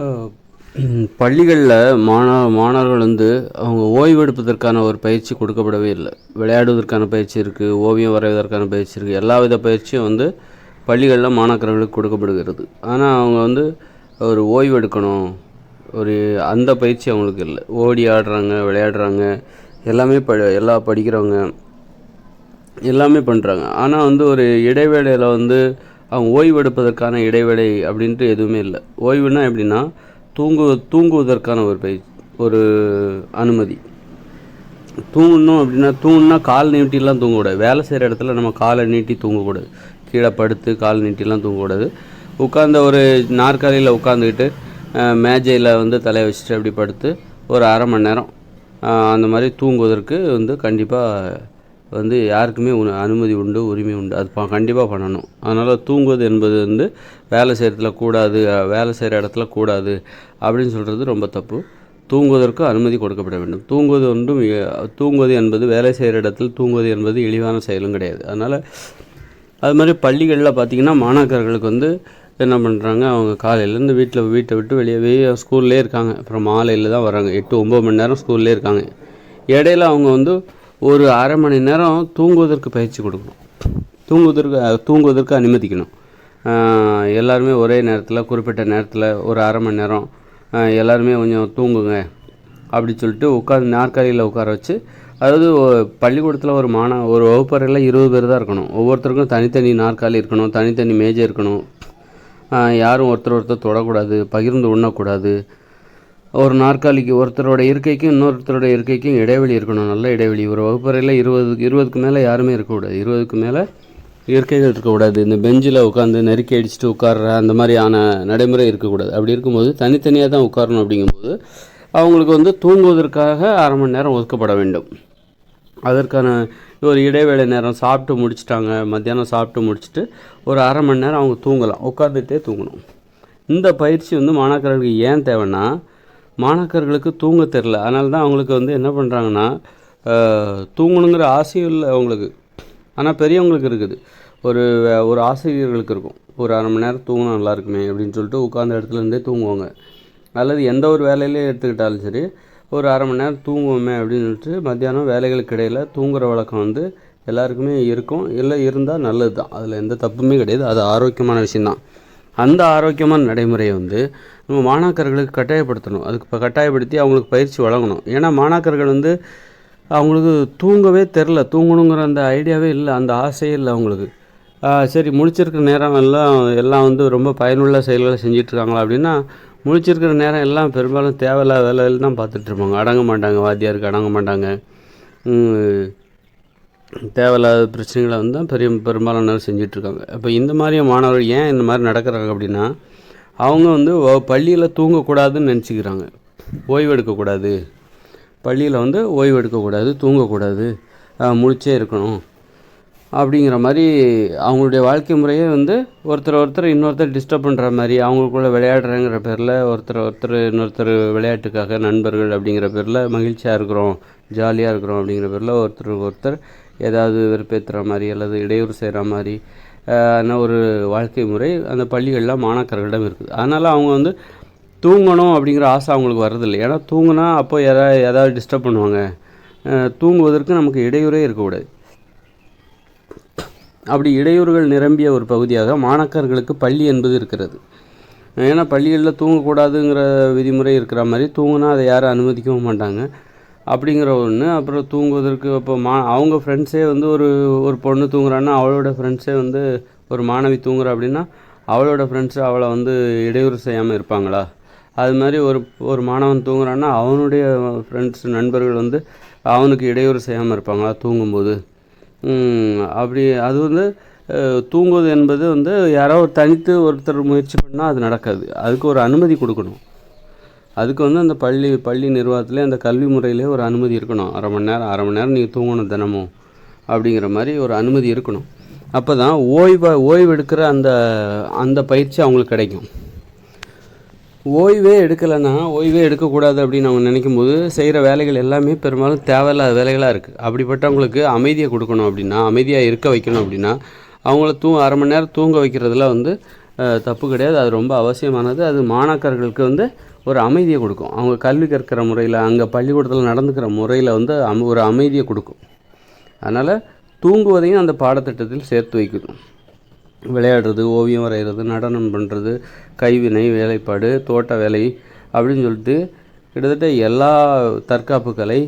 அ பள்ளிகள்ல மாணவர்கள் வந்து அவங்க ஓய்வெடுப்பதற்கான ஒரு பயிற்சி கொடுக்கப்படவே இல்ல. விளையாடுவதற்கான பயிற்சி இருக்கு, ஓவியம் வரைவதற்கான பயிற்சி இருக்கு. எல்லாவித பயிற்சியும் வந்து பள்ளிகள்ல மாணாக்கர்களுக்கு கொடுக்கப்படுகிறது. ஆனா அவங்க வந்து ஒரு ஓய்வு எடுக்கணும், ஒரு அந்த பயிற்சி அவங்களுக்கு இல்ல. ஓடி ஆடுறாங்க, விளையாடுறாங்க, எல்லாமே எல்லாம் படிக்கிறவங்க எல்லாமே பண்ணுறாங்க. ஆனால் வந்து ஒரு இடைவேளையில் வந்து அவங்க ஓய்வு எடுப்பதற்கான இடைவேளை அப்படின்ட்டு எதுவுமே இல்லை. ஓய்வுனா எப்படின்னா தூங்குவதற்கான ஒரு அனுமதி. தூங்கணும் அப்படின்னா தூங்குனா கால் நீட்டிலாம் தூங்கக்கூடாது. வேலை செய்கிற இடத்துல நம்ம காலை நீட்டி தூங்கக்கூடாது. கீழே படுத்து கால் நீட்டிலாம் தூங்கக்கூடாது. உட்கார்ந்த ஒரு நாற்காலியில் உட்காந்துக்கிட்டு மேஜையில் வந்து தலையை வச்சுட்டு அப்படி படுத்து ஒரு அரை மணி நேரம் அந்த மாதிரி தூங்குவதற்கு வந்து கண்டிப்பாக வந்து யாருக்குமே அனுமதி உண்டு, உரிமை உண்டு. அது கண்டிப்பாக பண்ணணும். அதனால் தூங்குவது என்பது வந்து வேலை செய்கிற இடத்துல கூடாது அப்படின்னு சொல்கிறது ரொம்ப தப்பு. தூங்குவதற்கு அனுமதி கொடுக்கப்பட வேண்டும். தூங்குவது என்பது வேலை செய்கிற இடத்தில் தூங்குவது என்பது இழிவான செயலும் கிடையாது. அதனால் அது மாதிரி பள்ளிகளில் பார்த்திங்கன்னா மாணாக்கர்களுக்கு வந்து என்ன பண்ணுறாங்க, அவங்க காலையிலேருந்து வீட்டை விட்டு வெளியவே ஸ்கூல்லே இருக்காங்க. அப்புறம் மாலையில் தான் வராங்க. 8-9 மணி நேரம் ஸ்கூல்லே இருக்காங்க. இடையில அவங்க வந்து ஒரு அரை மணி நேரம் தூங்குவதற்கு பயிற்சி கொடுக்கணும். தூங்குவதற்கு அனுமதிக்கணும். எல்லாருமே ஒரே நேரத்தில் குறிப்பிட்ட நேரத்தில் ஒரு அரை மணி நேரம் எல்லாருமே கொஞ்சம் தூங்குங்க அப்படி சொல்லிட்டு நாற்காலியில் உட்கார வச்சு, அதாவது பள்ளிக்கூடத்தில் ஒரு வகுப்பறையில் 20 பேர் தான் இருக்கணும். ஒவ்வொருத்தருக்கும் தனித்தனி நாற்காலி இருக்கணும், தனித்தனி மேஜை இருக்கணும். யாரும் ஒருத்தர் தொடக்கூடாது, பகிர்ந்து உண்ணக்கூடாது. ஒரு நாற்காலிக்கு ஒருத்தரோட இருக்கைக்கும் இன்னொருத்தரோட இருக்கைக்கும் இடைவெளி இருக்கணும், நல்ல இடைவெளி. ஒரு வகுப்பறையில் 20க்கு மேலே யாருமே இருக்கக்கூடாது. 20க்கு மேலே இருக்கைகள் இருக்கக்கூடாது. இந்த பெஞ்சில் உட்காந்து நெருக்கி அடிச்சுட்டு உட்கார்ற அந்த மாதிரியான நடைமுறை இருக்கக்கூடாது. அப்படி இருக்கும்போது தனித்தனியாக தான் உட்காரணும். அப்படிங்கும்போது அவங்களுக்கு வந்து தூங்குவதற்காக அரை மணி நேரம் ஒதுக்கப்பட வேண்டும். அதற்கான ஒரு இடைவேளை நேரம் சாப்பிட்டு முடிச்சுட்டாங்க, மத்தியானம் சாப்பிட்டு முடிச்சுட்டு ஒரு அரை மணி நேரம் அவங்க தூங்கலாம், உட்காந்துட்டே தூங்கணும். இந்த பயிற்சி வந்து மாணாக்கர்களுக்கு ஏன் தேவைன்னா, மாணாக்கர்களுக்கு தூங்க தெரில. அதனால தான் அவங்களுக்கு வந்து என்ன பண்ணுறாங்கன்னா, தூங்கணுங்கிற ஆசையும் இல்லை அவங்களுக்கு. ஆனால் பெரியவங்களுக்கு இருக்குது. ஒரு ஆசிரியர்களுக்கு இருக்கும், ஒரு அரை மணி நேரம் தூங்கினா நல்லாயிருக்குமே அப்படின்னு சொல்லிட்டு உட்கார்ந்த இடத்துல இருந்தே தூங்குவாங்க. அல்லது எந்த ஒரு வேலையிலே எடுத்துக்கிட்டாலும் சரி, ஒரு அரை மணி நேரம் தூங்குவோமே அப்படின்னு சொல்லிட்டு மத்தியானம் வேலைகளுக்கு இடையில் தூங்குகிற வழக்கம் வந்து எல்லாருக்குமே இருக்கும். இல்லை இருந்தால் நல்லது தான், அதில் எந்த தப்புமே கிடையாது. அது ஆரோக்கியமான விஷயந்தான். அந்த ஆரோக்கியமான நடைமுறையை வந்து நம்ம மாணாக்கர்களுக்கு கட்டாயப்படுத்தணும். அதுக்கு இப்போ கட்டாயப்படுத்தி அவங்களுக்கு பயிற்சி வழங்கணும். ஏன்னா மாணாக்கர்கள் வந்து அவங்களுக்கு தூங்கவே தூங்கணுங்கிற அந்த ஐடியாவே இல்லை, அந்த ஆசையே இல்லை அவங்களுக்கு. சரி, முழிச்சிருக்கிற நேரம் எல்லாம் வந்து ரொம்ப பயனுள்ள செயல்களை செஞ்சிட்ருக்காங்களா அப்படின்னா, முழிச்சிருக்கிற நேரம் எல்லாம் பெரும்பாலும் தேவையில்லாத வேலைகள் தான் பார்த்துட்ருப்பாங்க. அடங்க மாட்டாங்க, வாத்தியாருக்கு அடங்க மாட்டாங்க. தேவையில்லாத பிரச்சனைகளை வந்து தான் பெரும்பாலான செஞ்சிட்ருக்காங்க. இப்போ இந்த மாதிரி மாணவர்கள் ஏன் இந்த மாதிரி நடக்கிறாங்க அப்படின்னா, அவங்க வந்து பள்ளியில் தூங்கக்கூடாதுன்னு நினச்சிக்கிறாங்க. ஓய்வு எடுக்கக்கூடாது, பள்ளியில் வந்து ஓய்வு எடுக்கக்கூடாது, தூங்கக்கூடாது, முழிச்சே இருக்கணும் அப்படிங்கிற மாதிரி அவங்களுடைய வாழ்க்கை முறையே வந்து ஒருத்தர் இன்னொருத்தர் டிஸ்டர்ப் பண்ணுற மாதிரி, அவங்களுக்குள்ளே விளையாடுறேங்கிற பேரில் இன்னொருத்தர் விளையாட்டுக்காக நண்பர்கள் அப்படிங்கிற பேரில் மகிழ்ச்சியாக இருக்கிறோம், ஜாலியாக இருக்கிறோம் அப்படிங்கிற பேரில் ஒருத்தர் ஏதாவது வெறுப்பேற்றுற மாதிரி அல்லது இடையூறு செய்கிற மாதிரி ஒரு வாழ்க்கை முறை அந்த பள்ளிகளில் மாணாக்கர்களிடம் இருக்குது. அதனால் அவங்க வந்து தூங்கணும் அப்படிங்கிற ஆசை அவங்களுக்கு வர்றதில்லை. ஏன்னா தூங்குனா அப்போ ஏதாவது டிஸ்டர்ப் பண்ணுவாங்க. தூங்குவதற்கு நமக்கு இடையூறே இருக்கக்கூடாது. அப்படி இடையூறுகள் நிரம்பிய ஒரு பகுதியாக மாணாக்கர்களுக்கு பள்ளி என்பது இருக்கிறது. ஏன்னா பள்ளிகளில் தூங்கக்கூடாதுங்கிற விதிமுறை இருக்கிற மாதிரி தூங்குனா அதை யாரும் அனுமதிக்கவும் மாட்டாங்க அப்படிங்கிற ஒன்று. அப்புறம் தூங்குவதற்கு இப்போ அவங்க ஃப்ரெண்ட்ஸே வந்து ஒரு பொண்ணு தூங்குறான்னா அவளோட ஃப்ரெண்ட்ஸே வந்து ஒரு மாணவி தூங்குறா அப்படின்னா அவளோட ஃப்ரெண்ட்ஸு அவளை வந்து இடையூறு செய்யாமல் இருப்பாங்களா? அது மாதிரி ஒரு மாணவன் தூங்குறான்னா அவனுடைய ஃப்ரெண்ட்ஸ் நண்பர்கள் வந்து அவனுக்கு இடையூறு செய்யாமல் இருப்பாங்களா தூங்கும்போது? அப்படி அது வந்து தூங்குவது என்பது வந்து யாரோ தனித்து ஒருத்தர் முயற்சி பண்ணால் அது நடக்காது. அதுக்கு ஒரு அனுமதி கொடுக்கணும். அதுக்கு வந்து அந்த பள்ளி நிர்வாகத்திலே அந்த கல்வி முறையிலே ஒரு அனுமதி இருக்கணும். அரை மணி நேரம் நீங்கள் தூங்கணும் தினமும் அப்படிங்கிற மாதிரி ஒரு அனுமதி இருக்கணும். அப்போ தான் ஓய்வு எடுக்கிற அந்த பயிற்சி அவங்களுக்கு கிடைக்கும். ஓய்வே எடுக்கக்கூடாது அப்படின்னு அவங்க நினைக்கும் போது செய்கிற வேலைகள் எல்லாமே பெரும்பாலும் தேவையில்லாத வேலைகளாக இருக்குது. அப்படிப்பட்டவங்களுக்கு அமைதியை கொடுக்கணும் அப்படின்னா, அமைதியாக இருக்க வைக்கணும் அப்படின்னா, அவங்கள அரை மணி நேரம் தூங்க வைக்கிறதுல வந்து தப்பு கிடையாது. அது ரொம்ப அவசியமானது. அது மாணாக்கர்களுக்கு வந்து ஒரு அமைதியை கொடுக்கும். அவங்க கல்வி கற்கிற முறையில், அங்கே பள்ளிக்கூடத்தில் நடந்துக்கிற முறையில் வந்து ஒரு அமைதியை கொடுக்கும். அதனால் தூங்குவதையும் அந்த பாடத்திட்டத்தில் சேர்த்து வைக்கணும். விளையாடுறது, ஓவியம் வரைகிறது, நடனம் பண்ணுறது, கைவினை, வேலைப்பாடு, தோட்ட வேலை அப்படின்னு சொல்லிட்டு கிட்டத்தட்ட எல்லா தற்காப்பு கலை,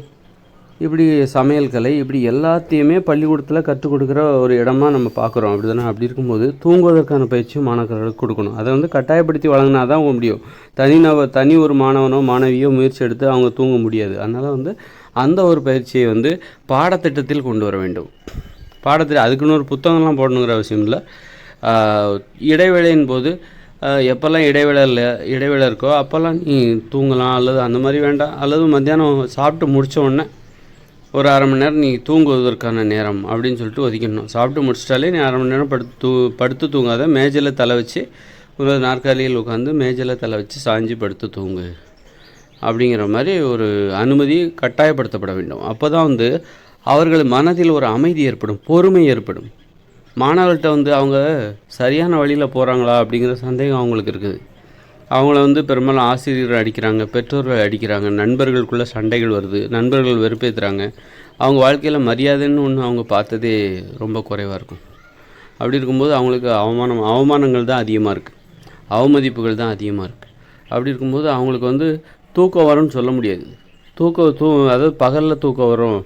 இப்படி சமையல் கலை, இப்படி எல்லாத்தையுமே பள்ளிக்கூடத்தில் கற்றுக் கொடுக்குற ஒரு இடமா நம்ம பார்க்குறோம். அப்படி தானே? அப்படி இருக்கும்போது தூங்குவதற்கான பயிற்சியும் மாணவர்களுக்கு கொடுக்கணும். அதை வந்து கட்டாயப்படுத்தி வழங்கினா தான் முடியும். தனி ஒரு மாணவனோ மாணவியோ முயற்சி எடுத்து அவங்க தூங்க முடியாது. அதனால் வந்து அந்த ஒரு பயிற்சியை வந்து பாடத்திட்டத்தில் கொண்டு வர வேண்டும். அதுக்குன்னு ஒரு புத்தகம்லாம் போடணுங்கிற அவசியம் இல்லை. இடைவேளையின் போது எப்போல்லாம் இடைவேளை இருக்கோ அப்போல்லாம் நீ தூங்கலாம், அல்லது அந்த மாதிரி வேண்டாம், அல்லது மத்தியானம் சாப்பிட்டு முடித்த உடனே ஒரு அரை மணி நேரம் நீ தூங்குவதற்கான நேரம் அப்படின்னு சொல்லிட்டு ஒதுக்கிடணும். சாப்பிட்டு முடிச்சிட்டாலே நீ அரை மணி நேரம் படுத்து தூங்காத, மேஜையில் தலை வச்சு ஒரு நாற்காலியில் உட்காந்து மேஜையில் தலை வச்சு சாஞ்சி படுத்து தூங்கு அப்படிங்கிற மாதிரி ஒரு அனுமதி கட்டாயப்படுத்தப்பட வேண்டும். அப்போ தான் வந்து அவர்கள் மனதில் ஒரு அமைதி ஏற்படும், பொறுமை ஏற்படும். மாணவர்கள்ட்ட வந்து அவங்க சரியான வழியில் போகிறாங்களா அப்படிங்கிற சந்தேகம் அவங்களுக்கு இருக்குது. அவங்கள வந்து பெரும்பாலும் ஆசிரியர்கள் அடிக்கிறாங்க, பெற்றோர்கள் அடிக்கிறாங்க, நண்பர்களுக்குள்ளே சண்டைகள் வருது, நண்பர்கள் வெறுப்பேற்றுறாங்க. அவங்க வாழ்க்கையில் மரியாதைன்னு ஒன்று அவங்க பார்த்ததே ரொம்ப குறைவாக இருக்கும். அப்படி இருக்கும்போது அவங்களுக்கு அவமானங்கள் தான் அதிகமாக இருக்குது, அவமதிப்புகள் தான் அதிகமாக இருக்குது. அப்படி இருக்கும்போது அவங்களுக்கு வந்து தூக்கம் வரும்னு சொல்ல முடியாது. அதாவது பகலில் தூக்கம் வரும்,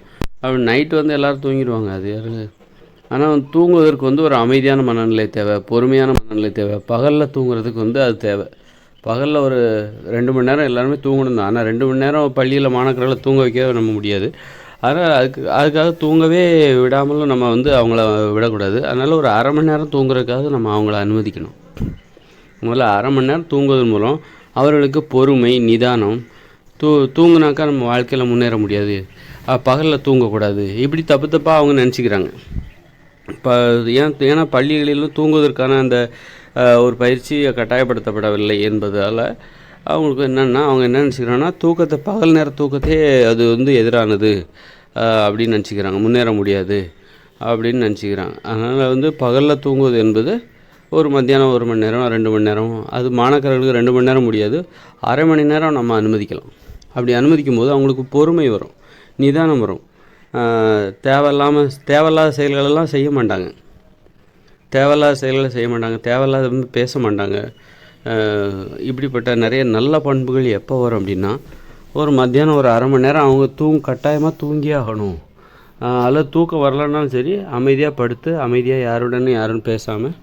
அப்படி நைட்டு வந்து எல்லோரும் தூங்கிடுவாங்க, அது யாரு? ஆனால் தூங்குவதற்கு வந்து ஒரு அமைதியான மனநிலை தேவை, பொறுமையான மனநிலை தேவை. பகலில் தூங்குறதுக்கு வந்து அது தேவை. பகலில் ஒரு 2 மணி நேரம் எல்லாருமே தூங்கணும் தான். ஆனால் 2 மணி நேரம் பள்ளியில் மாணவர்களை தூங்க வைக்கவே நம்ம முடியாது. அதனால் அதுக்காக தூங்கவே விடாமலும் நம்ம வந்து அவங்கள விடக்கூடாது. அதனால் ஒரு அரை மணி நேரம் தூங்குறதுக்காக நம்ம அவங்கள அனுமதிக்கணும். முதல்ல அரை மணி நேரம் தூங்குவதன் மூலம் அவர்களுக்கு பொறுமை, நிதானம். தூங்குனாக்கா நம்ம வாழ்க்கையில் முன்னேற முடியாது, பகலில் தூங்கக்கூடாது, இப்படி தப்பாக அவங்க நினச்சிக்கிறாங்க. ஏன்னா பள்ளிகளிலும் தூங்குவதற்கான அந்த ஒரு பயிற்சி கட்டாயப்படுத்தப்படவில்லை என்பதால் அவங்களுக்கு என்னென்னா, அவங்க என்ன நினச்சிக்கிறாங்கன்னா, பகல் நேர தூக்கத்தையே அது வந்து எதிரானது அப்படின்னு நினச்சிக்கிறாங்க, முன்னேற முடியாது அப்படின்னு நினச்சிக்கிறாங்க. அதனால் வந்து பகலில் தூங்குவது என்பது ஒரு மத்தியானம் 1 மணி நேரம், 2 மணி நேரம், அது மாணவர்களுக்கு 2 மணி நேரம் முடியாது, அரை மணி நேரம் நம்ம அனுமதிக்கலாம். அப்படி அனுமதிக்கும் போது அவங்களுக்கு பொறுமை வரும், நிதானம் வரும். தேவையில்லாத செயல்களெல்லாம் செய்ய மாட்டாங்க, தேவையில்லாத பேச மாட்டாங்க. இப்படிப்பட்ட நிறைய நல்ல பண்புகள் எப்போ வரும் அப்படின்னா, ஒரு மத்தியானம் ஒரு அரை மணி நேரம் அவங்க கட்டாயமாக தூங்கியே ஆகணும். அல்லது தூக்கம் வரலன்னாலும் சரி, அமைதியாக படுத்து அமைதியாக யாரும் பேசாமல்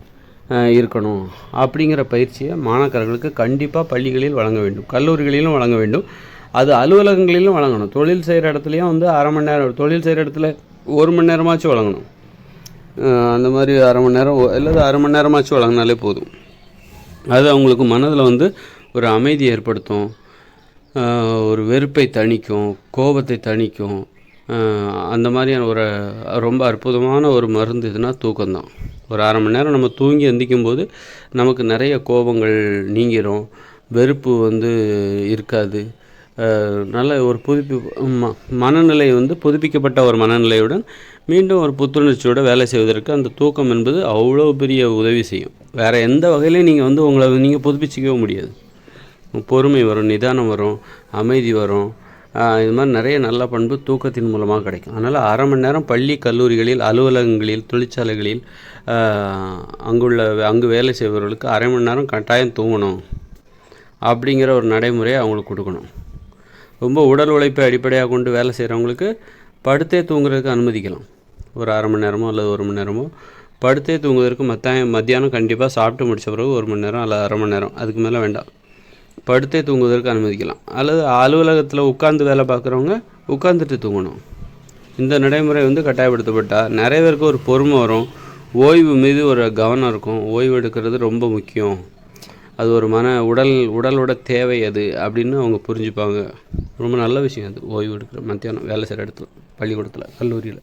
இருக்கணும் அப்படிங்கிற பயிற்சியை மாணாக்கர்களுக்கு கண்டிப்பாக பள்ளிகளில் வழங்க வேண்டும், கல்லூரிகளிலும் வழங்க வேண்டும். அது அலுவலகங்களிலும் வழங்கணும். தொழில் செய்கிற இடத்துலையும் வந்து அரை மணி நேரம், தொழில் செய்கிற இடத்துல 1 மணி நேரமாச்சும் வழங்கணும். அந்த மாதிரி அரை மணி நேரம் அல்லது அரை மணி நேரமாச்சும் வழங்கினாலே போதும். அது அவங்களுக்கு மனதில் வந்து ஒரு அமைதி ஏற்படுத்தும், ஒரு வெறுப்பை தணிக்கும், கோபத்தை தணிக்கும். அந்த மாதிரியான ஒரு ரொம்ப அற்புதமான ஒரு மருந்து எதுனா தூக்கம்தான். ஒரு அரை மணி நேரம் நம்ம தூங்கி எந்திக்கும் போது நமக்கு நிறைய கோபங்கள் நீங்கிரும், வெறுப்பு வந்து இருக்காது. நல்ல ஒரு மனநிலை வந்து புதுப்பிக்கப்பட்ட ஒரு மனநிலையுடன் மீண்டும் ஒரு புத்துணர்ச்சியோடு வேலை செய்வதற்கு அந்த தூக்கம் என்பது அவ்வளோ பெரிய உதவி செய்யும். வேறு எந்த வகையிலையும் நீங்கள் வந்து உங்களை நீங்கள் புதுப்பிச்சிக்கவே முடியாது. பொறுமை வரும், நிதானம் வரும், அமைதி வரும். இது மாதிரி நிறைய நல்ல பண்பு தூக்கத்தின் மூலமாக கிடைக்கும். அதனால் அரை மணி நேரம் பள்ளி கல்லூரிகளில், அலுவலகங்களில், தொழிற்சாலைகளில் அங்கு வேலை செய்பவர்களுக்கு அரை மணி நேரம் கட்டாயம் தூங்கணும் அப்படிங்கிற ஒரு நடைமுறையை அவங்களுக்கு கொடுக்கணும். ரொம்ப உடல் உழைப்பை அடிப்படையாக கொண்டு வேலை செய்கிறவங்களுக்கு படுத்தே தூங்குறதுக்கு அனுமதிக்கலாம். ஒரு அரை மணி நேரமோ அல்லது 1 மணி நேரமோ படுத்தே தூங்குவதற்கு மத்தியானம் கண்டிப்பாக சாப்பிட்டு முடித்த பிறகு 1 மணி நேரம் அல்லது அரை மணி நேரம், அதுக்கு மேலே வேண்டாம், படுத்தே தூங்குவதற்கு அனுமதிக்கலாம். அல்லது அலுவலகத்தில் உட்கார்ந்து வேலை பார்க்குறவங்க உட்காந்துட்டு தூங்கணும். இந்த நடைமுறை வந்து கட்டாயப்படுத்தப்பட்டால் நிறைய பேருக்கு ஒரு பொறுமை வரும், ஓய்வு மீது ஒரு கவனம் இருக்கும். ஓய்வு எடுக்கிறது ரொம்ப முக்கியம், அது ஒரு உடலோட தேவை அது அப்படின்னு அவங்க புரிஞ்சுப்பாங்க. ரொம்ப நல்ல விஷயம் அது, ஓய்வு எடுக்கிற மத்தியானம் வேலை செய்கிற இடத்துல, பள்ளிக்கூடத்தில், கல்லூரியில்.